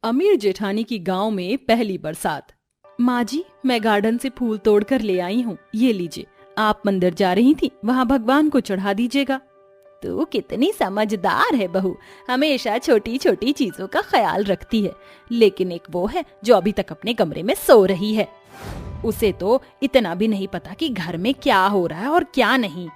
अमीर जेठानी की गांव में पहली बरसात। माँ जी, मैं गार्डन से फूल तोड़ कर ले आई हूँ, ये लीजिए। आप मंदिर जा रही थी, वहाँ भगवान को चढ़ा दीजिएगा। तू कितनी समझदार है बहू, हमेशा छोटी छोटी चीजों का ख्याल रखती है। लेकिन एक वो है जो अभी तक अपने कमरे में सो रही है। उसे तो इतना भी नहीं पता कि घर में क्या हो रहा है और क्या नहीं।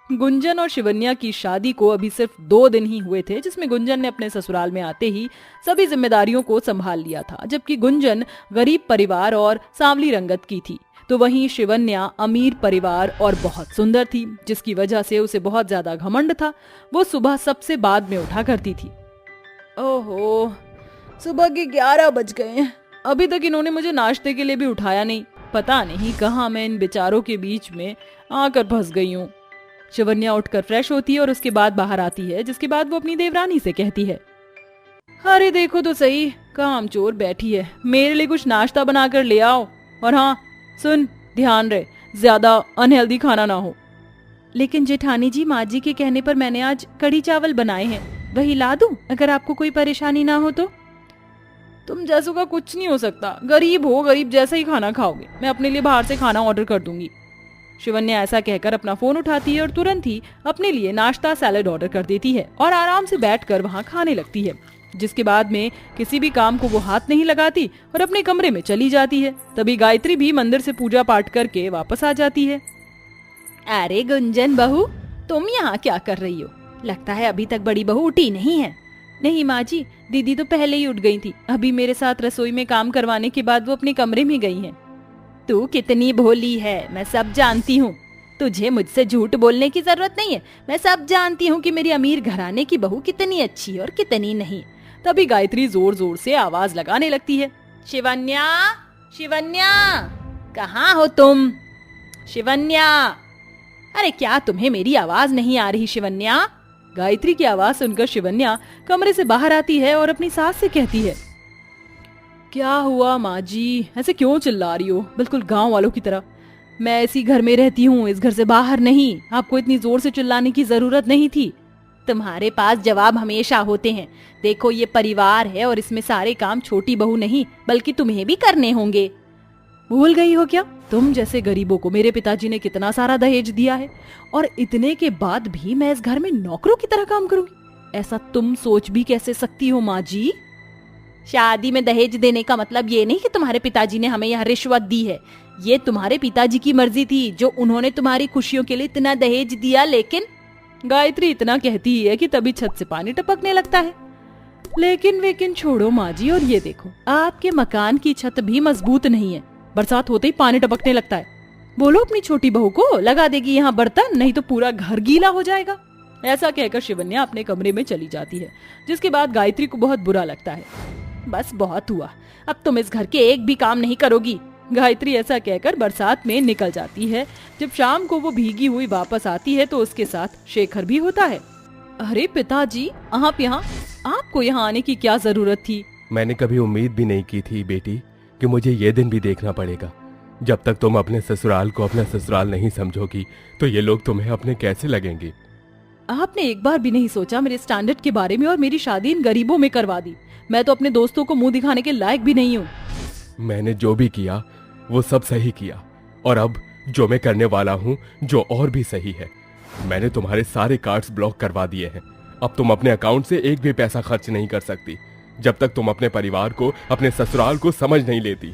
गुंजन और शिवन्या की शादी को अभी सिर्फ 2 दिन ही हुए थे, जिसमें गुंजन ने अपने ससुराल में आते ही सभी जिम्मेदारियों को संभाल लिया था। जबकि गुंजन गरीब परिवार और सांवली रंगत की थी, तो वहीं शिवन्या अमीर परिवार और बहुत सुंदर थी, जिसकी वजह से उसे बहुत ज्यादा घमंड था। वो सुबह सबसे बाद में उठा करती थी। ओहो, सुबह के 11 बज गए हैं, अभी तक इन्होंने मुझे नाश्ते के लिए भी उठाया नहीं। पता नहीं कहाँ मैं इन बेचारों के बीच में आकर फंस गई हूँ। शिवन्या उठकर फ्रेश होती है और उसके बाद बाहर आती है, जिसके बाद वो अपनी देवरानी से कहती है, अरे देखो तो सही, कामचोर बैठी है, मेरे लिए कुछ नाश्ता बनाकर ले आओ। और हाँ सुन, ध्यान रहे ज्यादा अनहेल्दी खाना ना हो। लेकिन जेठानी जी, माँ जी के कहने पर मैंने आज कढ़ी चावल बनाए हैं, वही ला दूं अगर आपको कोई परेशानी ना हो तो। तुम जैसों का कुछ नहीं हो सकता, गरीब हो, गरीब जैसा ही खाना खाओगे। मैं अपने लिए बाहर से खाना ऑर्डर कर दूंगी। शिवन्या ऐसा कहकर अपना फोन उठाती है और तुरंत ही अपने लिए नाश्ता सैलेड ऑर्डर कर देती है और आराम से बैठकर वहां खाने लगती है। जिसके बाद में किसी भी काम को वो हाथ नहीं लगाती और अपने कमरे में चली जाती है। तभी गायत्री भी मंदिर से पूजा पाठ करके वापस आ जाती है। अरे गुंजन बहू, तुम यहाँ क्या कर रही हो? लगता है अभी तक बड़ी बहू उठी नहीं है। नहीं माँ जी, दीदी तो पहले ही उठ गई थी। अभी मेरे साथ रसोई में काम करवाने के बाद वो अपने कमरे में गई हैं। तू कितनी भोली है, मैं सब जानती हूँ। तुझे मुझसे झूठ बोलने की जरूरत नहीं है। मैं सब जानती हूँ कि मेरी अमीर घराने की बहू कितनी अच्छी है और कितनी नहीं। तभी गायत्री जोर जोर से आवाज लगाने लगती है, शिवन्या, शिवन्या, कहाँ हो तुम? शिवन्या, अरे क्या तुम्हें मेरी आवाज नहीं आ रही? शिवन्या। गायत्री की आवाज सुनकर शिवन्या कमरे से बाहर आती है और अपनी सास से कहती है, क्या हुआ माँ जी, ऐसे क्यों चिल्ला रही हो, बिल्कुल गांव वालों की तरह? मैं इसी घर में रहती हूँ, इस घर से बाहर नहीं। आपको इतनी जोर से चिल्लाने की जरूरत नहीं थी। तुम्हारे पास जवाब हमेशा होते हैं। देखो, ये परिवार है और इसमें सारे काम छोटी बहू नहीं बल्कि तुम्हें भी करने होंगे। भूल गई हो क्या? तुम जैसे गरीबों को मेरे पिताजी ने कितना सारा दहेज दिया है और इतने के बाद भी मैं इस घर में नौकरों की तरह काम करूंगी? ऐसा तुम सोच भी कैसे सकती हो माँ जी? शादी में दहेज देने का मतलब ये नहीं कि तुम्हारे पिताजी ने हमें यह रिश्वत दी है। ये तुम्हारे पिताजी की मर्जी थी जो उन्होंने तुम्हारी खुशियों के लिए इतना दहेज दिया। लेकिन गायत्री इतना कहती ही है कि तभी छत से पानी टपकने लगता है। लेकिन छोड़ो माँ जी, और ये देखो, आपके मकान की छत भी मजबूत नहीं है, बरसात होते ही पानी टपकने लगता है। बोलो अपनी छोटी बहू को, लगा देगी यहाँ बर्तन, नहीं तो पूरा घर गीला हो जाएगा। ऐसा कहकर शिवन्या अपने कमरे में चली जाती है, जिसके बाद गायत्री को बहुत बुरा लगता है। बस बहुत हुआ, अब तुम इस घर के एक भी काम नहीं करोगी। गायत्री ऐसा कहकर बरसात में निकल जाती है। जब शाम को वो भीगी हुई वापस आती है तो उसके साथ शेखर भी होता है। अरे पिताजी, आप यहाँ, आपको यहाँ आने की क्या जरूरत थी? मैंने कभी उम्मीद भी नहीं की थी बेटी कि मुझे ये दिन भी देखना पड़ेगा। जब तक तुम अपने ससुराल को अपना ससुराल नहीं समझोगी तो ये लोग तुम्हें अपने कैसे लगेंगे? आपने एक बार भी नहीं सोचा मेरे स्टैंडर्ड के बारे में और मेरी शादी इन गरीबों में करवा दी। मैं तो अपने दोस्तों को मुंह दिखाने के लायक भी नहीं हूँ। मैंने जो भी किया वो सब सही किया, और अब जो मैं करने वाला हूँ जो और भी सही है। मैंने तुम्हारे सारे कार्ड्स ब्लॉक करवा दिए हैं। अब तुम अपने अकाउंट से एक भी पैसा खर्च नहीं कर सकती जब तक तुम अपने परिवार को, अपने ससुराल को समझ नहीं लेती।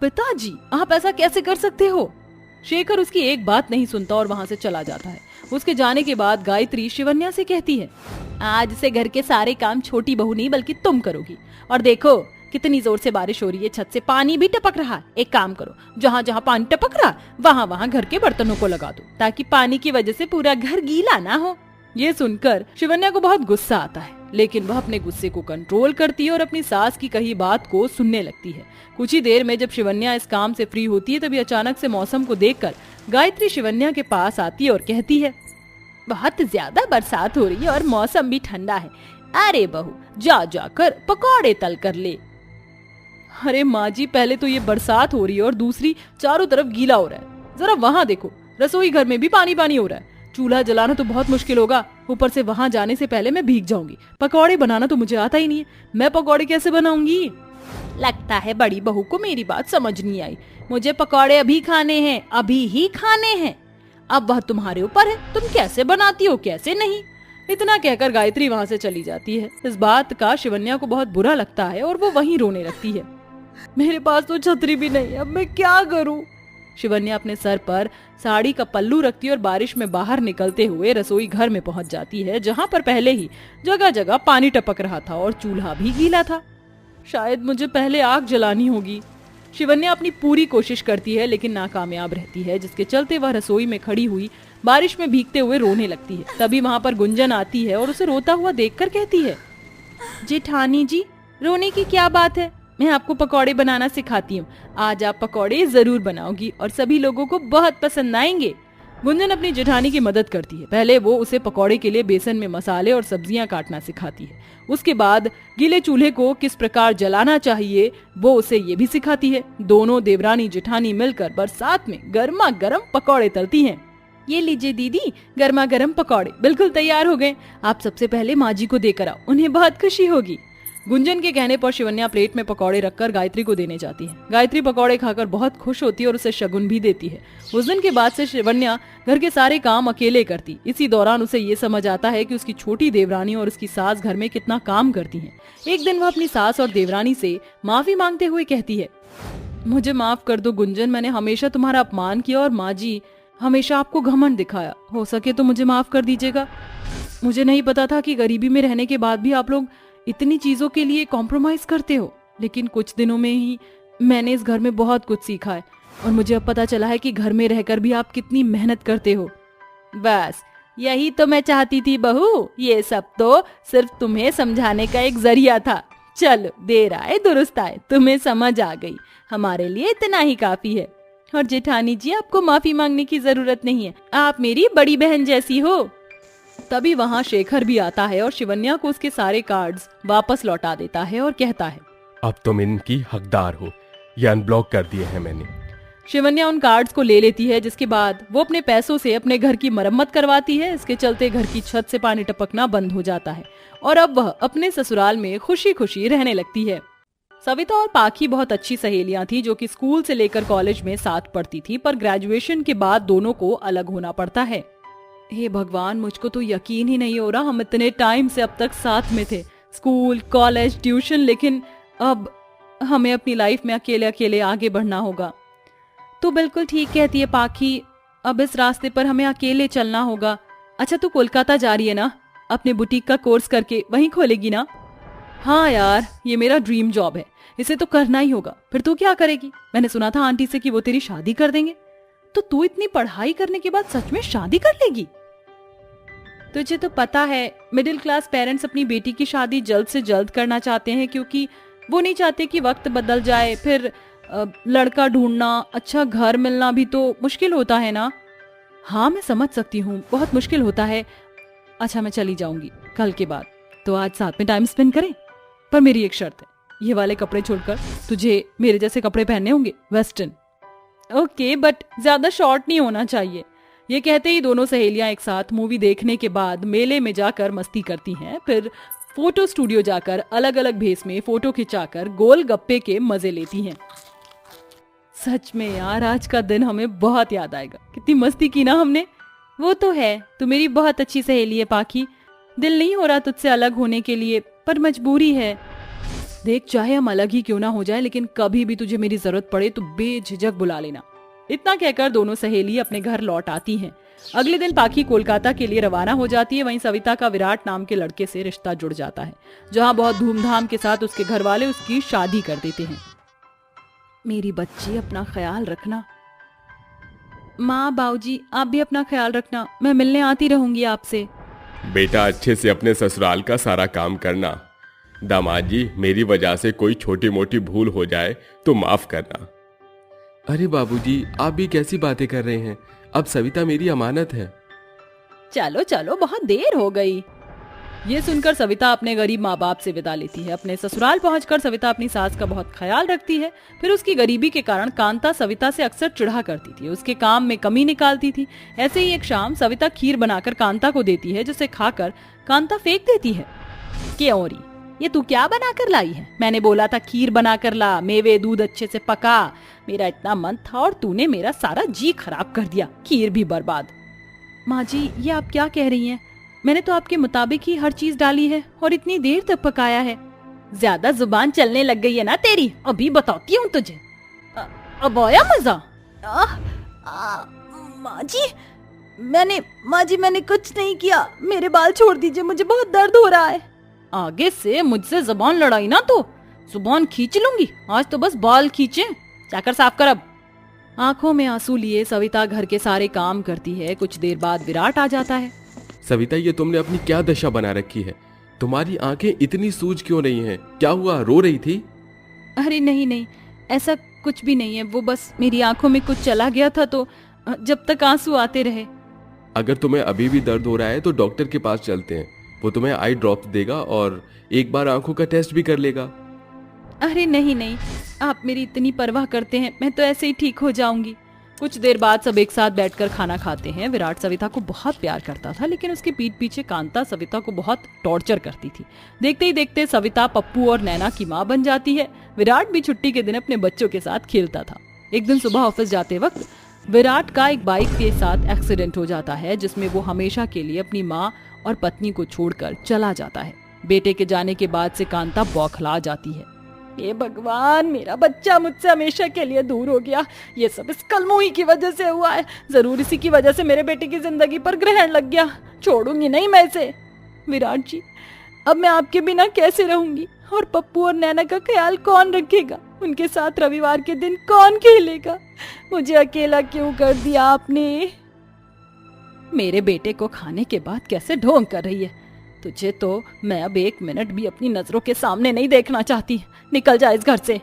पिताजी, आप ऐसा कैसे कर सकते हो? शेखर उसकी एक बात नहीं सुनता और वहाँ से चला जाता है। उसके जाने के बाद गायत्री शिवन्या से कहती है, आज से घर के सारे काम छोटी बहू नहीं बल्कि तुम करोगी। और देखो कितनी जोर से बारिश हो रही है, छत से पानी भी टपक रहा है। एक काम करो, जहाँ जहाँ पानी टपक रहा वहाँ वहाँ घर के बर्तनों को लगा दो, ताकि पानी की वजह से पूरा घर गीला ना हो। ये सुनकर शिवन्या को बहुत गुस्सा आता है, लेकिन वह अपने गुस्से को कंट्रोल करती है और अपनी सास की कही बात को सुनने लगती है। कुछ ही देर में जब शिवन्या इस काम से फ्री होती है, तभी अचानक से मौसम को देखकर गायत्री शिवन्या के पास आती है और कहती है, बहुत ज्यादा बरसात हो रही है और मौसम भी ठंडा है। अरे बहू, जा जाकर पकौड़े तल कर ले। अरे माँ जी, पहले तो ये बरसात हो रही है और दूसरी चारों तरफ गीला हो रहा है। जरा वहाँ देखो, रसोई घर में भी पानी पानी हो रहा है। चूल्हा जलाना तो बहुत मुश्किल होगा, ऊपर से वहाँ जाने से पहले मैं भीग जाऊंगी। पकौड़े बनाना तो मुझे आता ही नहीं है, मैं पकौड़े कैसे बनाऊंगी? लगता है बड़ी बहू को मेरी बात समझ नहीं आई। मुझे पकौड़े अभी खाने हैं, अभी ही खाने हैं। अब वह तुम्हारे ऊपर है, तुम कैसे बनाती हो कैसे नहीं। इतना कहकर गायत्री वहाँ से चली जाती है। इस बात का शिवन्या को बहुत बुरा लगता है और वो वहीं रोने लगती है। मेरे पास तो छतरी भी नहीं है, अब मैं क्या करूं? शिवन्या अपने सर पर साड़ी का पल्लू रखती है और बारिश में बाहर निकलते हुए रसोई घर में पहुंच जाती है, जहां पर पहले ही जगह जगह पानी टपक रहा था और चूल्हा भी गीला था। शायद मुझे पहले आग जलानी होगी। शिवन्या अपनी पूरी कोशिश करती है लेकिन नाकामयाब रहती है, जिसके चलते वह रसोई में खड़ी हुई बारिश में भीगते हुए रोने लगती है। तभी वहां पर गुंजन आती है और उसे रोता हुआ देखकर कहती है, जेठानी जी, रोने की क्या बात है? मैं आपको पकौड़े बनाना सिखाती हूँ। आज आप पकौड़े जरूर बनाओगी और सभी लोगों को बहुत पसंद आएंगे। गुंजन अपनी जेठानी की मदद करती है। पहले वो उसे पकौड़े के लिए बेसन में मसाले और सब्जियां काटना सिखाती है। उसके बाद गीले चूल्हे को किस प्रकार जलाना चाहिए वो उसे ये भी सिखाती है। दोनों देवरानी जेठानी मिलकर बरसात में गर्मा गर्म पकौड़े तलती हैं। ये लीजिए दीदी, गर्मा गर्म पकौड़े बिल्कुल तैयार हो गए। आप सबसे पहले माँ जी को देकर आओ, उन्हें बहुत खुशी होगी। गुंजन के कहने पर शिवन्या प्लेट में पकौड़े रखकर गायत्री को देने जाती है। गायत्री पकौड़े खाकर बहुत खुश होती है और उसे शगुन भी देती है। उस दिन के बाद से शिवन्या घर के सारे काम अकेले करती। इसी दौरान उसे ये समझ आता है कि उसकी छोटी देवरानी और उसकी सास घर में कितना काम करती हैं। एक दिन वह अपनी सास और देवरानी से माफी मांगते हुए कहती है, मुझे माफ कर दो गुंजन, मैंने हमेशा तुम्हारा अपमान किया और माँ जी हमेशा आपको घमंड दिखाया। हो सके तो मुझे माफ कर दीजिएगा। मुझे नहीं पता था कि गरीबी में रहने के बाद भी आप लोग इतनी चीजों के लिए कॉम्प्रोमाइज करते हो। लेकिन कुछ दिनों में ही मैंने इस घर में बहुत कुछ सीखा है और मुझे अब पता चला है कि घर में रहकर भी आप कितनी मेहनत करते हो। बस यही तो मैं चाहती थी बहू, ये सब तो सिर्फ तुम्हें समझाने का एक जरिया था। चलो, देर आए दुरुस्त आए, तुम्हें समझ आ गई, हमारे लिए इतना ही काफी है। और जेठानी जी, आपको माफी मांगने की जरूरत नहीं है, आप मेरी बड़ी बहन जैसी हो। तभी वहाँ शेखर भी आता है और शिवन्या को उसके सारे कार्ड्स वापस लौटा देता है और कहता है, अब तुम इनकी हकदार हो, ये अनब्लॉक कर दिए हैं मैंने। शिवन्या उन कार्ड्स को ले लेती है, जिसके बाद वो अपने पैसों से अपने घर की मरम्मत करवाती है। इसके चलते घर की छत से पानी टपकना बंद हो जाता है और अब वह अपने ससुराल में खुशी खुशी रहने लगती है। सविता और पाखी बहुत अच्छी सहेलियां थी, जो कि स्कूल से लेकर कॉलेज में साथ पढ़ती थी, पर ग्रेजुएशन के बाद दोनों को अलग होना पड़ता है। हे भगवान, मुझको तो यकीन ही नहीं हो रहा, हम इतने टाइम से अब तक साथ में थे, स्कूल, कॉलेज, ट्यूशन, लेकिन अब हमें अपनी लाइफ में अकेले अकेले आगे बढ़ना होगा। तो बिल्कुल ठीक कहती है पाखी, अब इस रास्ते पर हमें अकेले चलना होगा। अच्छा, तू कोलकाता जा रही है ना? अपने बुटीक का कोर्स करके वहीं खोलेगी ना? हाँ यार, ये मेरा ड्रीम जॉब है, इसे तो करना ही होगा। फिर तू क्या करेगी? मैंने सुना था आंटी से कि वो तेरी शादी कर देंगे। तो तू इतनी पढ़ाई करने के बाद सच में शादी कर लेगी? तुझे तो पता है, मिडिल क्लास पेरेंट्स अपनी बेटी की शादी जल्द से जल्द करना चाहते हैं, क्योंकि वो नहीं चाहते कि वक्त बदल जाए, फिर लड़का ढूंढना, अच्छा घर मिलना भी तो मुश्किल होता है ना। हाँ, मैं समझ सकती हूँ, बहुत मुश्किल होता है। अच्छा, मैं चली जाऊंगी कल के बाद, तो आज साथ में टाइम स्पेंड करें। पर मेरी एक शर्त है, ये वाले कपड़े छोड़कर तुझे मेरे जैसे कपड़े पहनने होंगे, वेस्टर्न। ओके, बट ज्यादा शॉर्ट नहीं होना चाहिए। ये कहते ही दोनों सहेलियां एक साथ मूवी देखने के बाद मेले में जाकर मस्ती करती हैं, फिर फोटो स्टूडियो जाकर अलग अलग भेस में फोटो खिंचाकर गोल गप्पे के मजे लेती हैं। सच में यार, आज का दिन हमें बहुत याद आएगा, कितनी मस्ती की ना हमने। वो तो है, तू मेरी बहुत अच्छी सहेली है पाखी, दिल नहीं हो रहा तुझसे अलग होने के लिए, पर मजबूरी है। देख, चाहे हम अलग ही क्यों ना हो जाए, लेकिन कभी भी तुझे मेरी जरूरत पड़े तो बेझिझक बुला लेना। इतना कहकर दोनों सहेली अपने घर लौट आती हैं। अगले दिन पाखी कोलकाता के लिए रवाना हो जाती है। वहीं सविता का विराट नाम के लड़के से रिश्ता जुड़ जाता है, जहां बहुत धूमधाम के साथ उसके घर वाले उसकी शादी कर देते हैं। मेरी बच्ची, अपना ख्याल रखना। माँ, बाबूजी, आप भी अपना ख्याल रखना, मैं मिलने आती रहूंगी आपसे। बेटा, अच्छे से अपने ससुराल का सारा काम करना। दामाद जी, मेरी वजह से कोई छोटी मोटी भूल हो जाए तो माफ करना। अरे बाबूजी, आप भी कैसी बातें कर रहे हैं, अब सविता मेरी अमानत है। चलो चलो, बहुत देर हो गई। ये सुनकर सविता अपने गरीब माँ बाप से विदा लेती है। अपने ससुराल पहुंचकर सविता अपनी सास का बहुत ख्याल रखती है। फिर उसकी गरीबी के कारण कांता सविता से अक्सर चिढ़ा करती थी, उसके काम में कमी निकालती थी। ऐसे ही एक शाम सविता खीर बनाकर कांता को देती है, जिसे खाकर कांता फेंक देती है। क्यों री, ये तू क्या बना कर लाई है? मैंने बोला था खीर बना कर ला, मेवे दूध अच्छे से पका। मेरा इतना मन था और तूने मेरा सारा जी खराब कर दिया, खीर भी बर्बाद। माँ जी, ये आप क्या कह रही हैं? मैंने तो आपके मुताबिक ही हर चीज डाली है और इतनी देर तक पकाया है। ज्यादा जुबान चलने लग गई है ना तेरी, अभी बताती हूँ तुझे। अब आया मजा? माँ जी मैंने कुछ नहीं किया, मेरे बाल छोड़ दीजिए, मुझे बहुत दर्द हो रहा है। आगे से मुझसे जुबान लड़ाई ना तो जुबान खींच लूंगी। आज तो बस बाल खींचे, जाकर साफ कर अब। आंखों में आंसू लिए सविता घर के सारे काम करती है। कुछ देर बाद विराट आ जाता है। सविता, ये तुमने अपनी क्या दशा बना रखी है? तुम्हारी आंखें इतनी सूज क्यों नहीं हैं? क्या हुआ, रो रही थी? अरे नहीं, ऐसा कुछ भी नहीं है, वो बस मेरी आंखों में कुछ चला गया था तो जब तक आंसू आते रहे। अगर तुम्हें अभी भी दर्द हो रहा है तो डॉक्टर के पास चलते हैं, वो तुम्हें आई ड्रॉप्स देगा और एक बार आंखों का टेस्ट भी कर लेगा। अरे नहीं, आप मेरी इतनी परवाह करते हैं, मैं तो ऐसे ही ठीक हो जाऊंगी। कुछ देर बाद सब एक साथ बैठकर खाना खाते हैं। विराट सविता को बहुत प्यार करता था, लेकिन उसके पीठ पीछे कांता सविता को बहुत टॉर्चर करती थी। देखते ही देखते सविता पप्पू और नैना की माँ बन जाती है। विराट भी छुट्टी के दिन अपने बच्चों के साथ खेलता था। एक दिन सुबह ऑफिस जाते वक्त विराट का एक बाइक के साथ एक्सीडेंट हो जाता है, जिसमें वो हमेशा के लिए अपनी माँ और पत्नी को छोड़कर चला जाता है। बेटे के जाने के बाद से कांता बौखला जाती है। ये भगवान, मेरा बच्चा मुझसे हमेशा के लिए दूर हो गया। ये सब इस कलमुही की वजह से हुआ है। जरूर इसी की वजह से मेरे बेटे की जिंदगी पर ग्रहण लग गया। छोड़ूंगी नहीं मैं इसे। विराट जी, अब मैं आपके बिना कैसे रहूंगी? और पप्पू और नैना का ख्याल कौन रखेगा? उनके साथ रविवार के दिन कौन खेलेगा? मुझे अकेला क्यों कर दिया आपने? मेरे बेटे को खाने के बाद कैसे ढोंग कर रही है। तुझे तो मैं अब एक मिनट भी अपनी नजरों के सामने नहीं देखना चाहती। निकल जा इस घर से।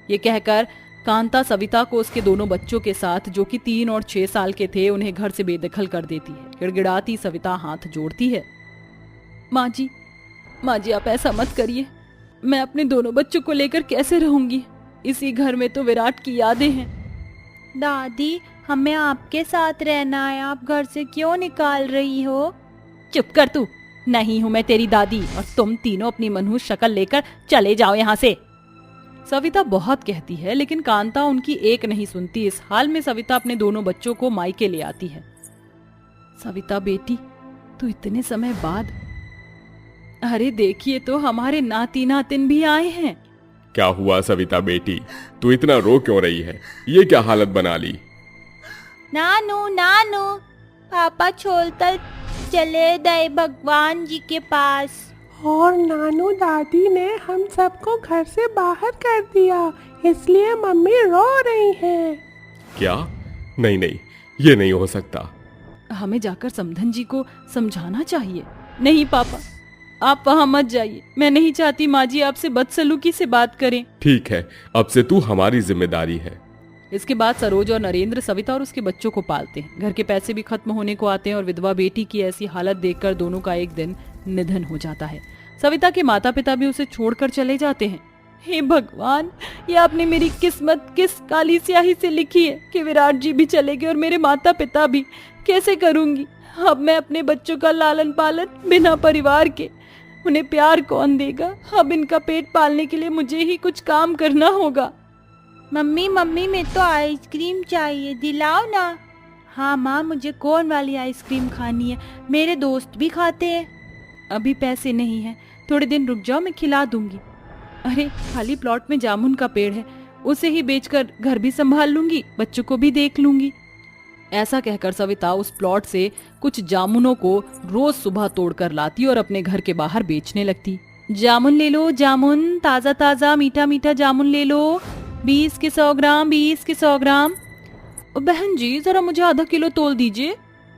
ये कहकर कांता सविता को उसके दोनों बच्चों के साथ, जो कि 3 और 6 साल के थे, उन्हें घर से बेदखल कर देती है। गिड़गिड़ाती सविता हाथ जोड़ती है। माँ जी आप ऐसा मत करिए। मैं अपने दोनों बच्चों को लेकर कैसे रहूंगी? इसी घर में तो विराट की यादें हैं। दादी, हमें आपके साथ रहना है, आप घर से क्यों निकाल रही हो? चुप कर तू। नहीं हूं मैं तेरी दादी, और तुम तीनों अपनी मनहूस शक्ल लेकर चले जाओ यहाँ से। सविता बहुत कहती है, लेकिन कांता उनकी एक नहीं सुनती। इस हाल में सविता अपने दोनों बच्चों को मायके ले आती है। सविता बेटी, तू इतने समय बाद। अरे देखिए तो, हमारे नाती नातिन भी आए हैं। क्या हुआ सविता बेटी, तू इतना रो क्यों रही है? ये क्या हालत बना ली? नानू पापा छोड़कर चले गए भगवान जी के पास, और नानू दादी ने हम सबको घर से बाहर कर दिया, इसलिए मम्मी रो रही है। क्या? नहीं, ये नहीं हो सकता। हमें जाकर समधन जी को समझाना चाहिए। नहीं पापा, आप वहाँ मत जाइए। मैं नहीं चाहती माँ जी आपसे बदसलूकी से बात करें। ठीक है, अब से तू हमारी जिम्मेदारी है। इसके बाद सरोज और नरेंद्र सविता और उसके बच्चों को पालते हैं। घर के पैसे भी खत्म होने को आते हैं और विधवा बेटी की ऐसी हालत देखकर दोनों का एक दिन निधन हो जाता है। सविता के माता पिता भी उसे छोड़कर चले जाते हैं। हे भगवान, ये आपने मेरी किस्मत किस काली स्याही से लिखी है कि विराट जी भी चले गए और मेरे माता पिता भी। कैसे करूंगी अब मैं अपने बच्चों का लालन पालन बिना परिवार के? उन्हें प्यार कौन देगा? अब इनका पेट पालने के लिए मुझे ही कुछ काम करना होगा। मम्मी मैं तो आइसक्रीम चाहिए, दिलाओ ना। हाँ माँ, मुझे कोन वाली आइसक्रीम खानी है, मेरे दोस्त भी खाते हैं। अभी पैसे नहीं हैं, थोड़े दिन रुक जाओ, मैं खिला दूंगी। अरे खाली प्लॉट में जामुन का पेड़ है, उसे ही बेचकर घर भी संभाल लूंगी, बच्चों को भी देख लूंगी। ऐसा कहकर सविता उस प्लॉट से कुछ जामुनों को रोज सुबह तोड़कर लाती और अपने घर के बाहर बेचने लगती। जामुन ले लो, जामुन ताजा ताजा मीठा मीठा जामुन ले लो, 20 के 100 ग्राम, 20 के 100 ग्राम। बहन जी जरा मुझे आधा किलो तोल दीजिए,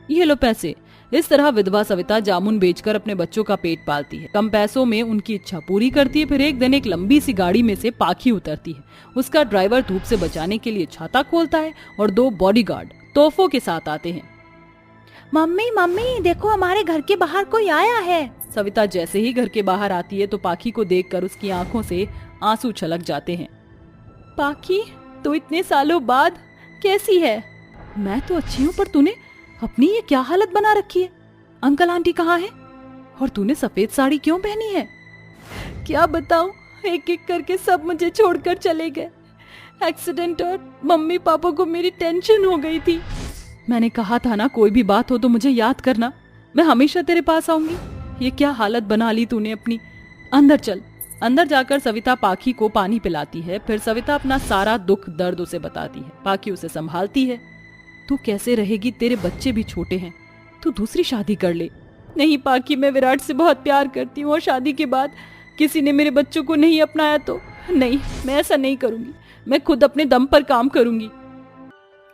ये लो पैसे। इस तरह विधवा सविता जामुन बेचकर अपने बच्चों का पेट पालती है, कम पैसों में उनकी इच्छा पूरी करती है। फिर एक दिन एक लंबी सी गाड़ी में से पाखी उतरती है। उसका ड्राइवर धूप से बचाने के लिए छाता खोलता है और 2 बॉडीगार्ड तोहफों के साथ आते हैं। मम्मी देखो, हमारे घर के बाहर कोई आया है। सविता जैसे ही घर के बाहर आती है तो पाखी को देखकर उसकी आंखों से आंसू छलक जाते हैं। पाखी, तो इतने सालों बाद कैसी है? मैं तो अच्छी हूँ, पर तूने अपनी ये क्या हालत बना रखी है? अंकल आंटी कहाँ हैं? और तूने सफेद साड़ी क्यों पहनी है? क्या बताऊं, एक एक करके सब मुझे छोड़कर चले गए। एक्सीडेंट और मम्मी पापा को मेरी टेंशन हो गई थी। मैंने कहा था ना, कोई भी बात हो तो मुझे याद करना, मैं हमेशा तेरे पास आऊंगी। ये क्या हालत बना ली तूने अपनी। अंदर चल। अंदर जाकर सविता पाखी को पानी पिलाती है। फिर सविता अपना सारा दुख दर्द उसे बताती है। पाखी उसे संभालती है। तू कैसे रहेगी, तेरे बच्चे भी छोटे हैं, तू दूसरी शादी कर ले। नहीं पाखी, मैं विराट से बहुत प्यार करती हूँ और शादी के बाद किसी ने मेरे बच्चों को नहीं अपनाया तो नहीं, मैं ऐसा नहीं करूंगी। मैं खुद अपने दम पर काम करूंगी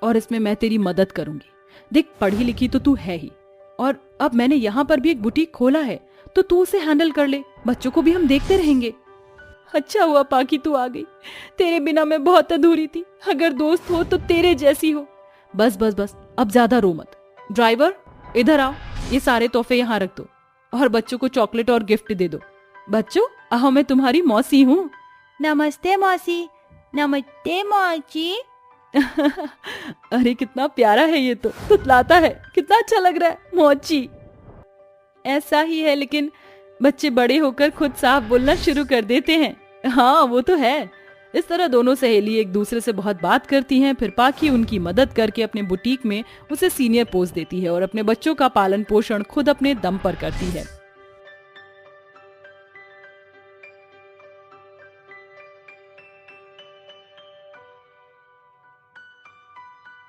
और इसमें मैं तेरी मदद करूंगी। देख, पढ़ी लिखी तो तू है ही, और अब मैंने यहाँ पर भी एक बुटीक खोला है, तो तू उसे हैंडल कर ले। बच्चों को भी हम देखते रहेंगे। अच्छा हुआ पाखी तू आ गई, तेरे बिना मैं बहुत अधूरी थी। अगर दोस्त हो तो तेरे जैसी हो। बस बस बस, अब ज्यादा रो मत। ड्राइवर, इधर आओ, ये सारे तोहफे यहाँ रख दो और बच्चों को चॉकलेट और गिफ्ट दे दो। बच्चों आओ, मैं तुम्हारी मौसी हूँ। नमस्ते मौसी। नमस्ते मौसी। अरे कितना प्यारा है ये, तो तुतलाता है, कितना अच्छा लग रहा है मौची। ऐसा ही है, लेकिन बच्चे बड़े होकर खुद साफ बोलना शुरू कर देते हैं। हाँ वो तो है। इस तरह दोनों सहेली एक दूसरे से बहुत बात करती हैं। फिर पाखी उनकी मदद करके अपने बुटीक में उसे सीनियर पोस्ट देती है और अपने बच्चों का पालन पोषण खुद अपने दम पर करती है।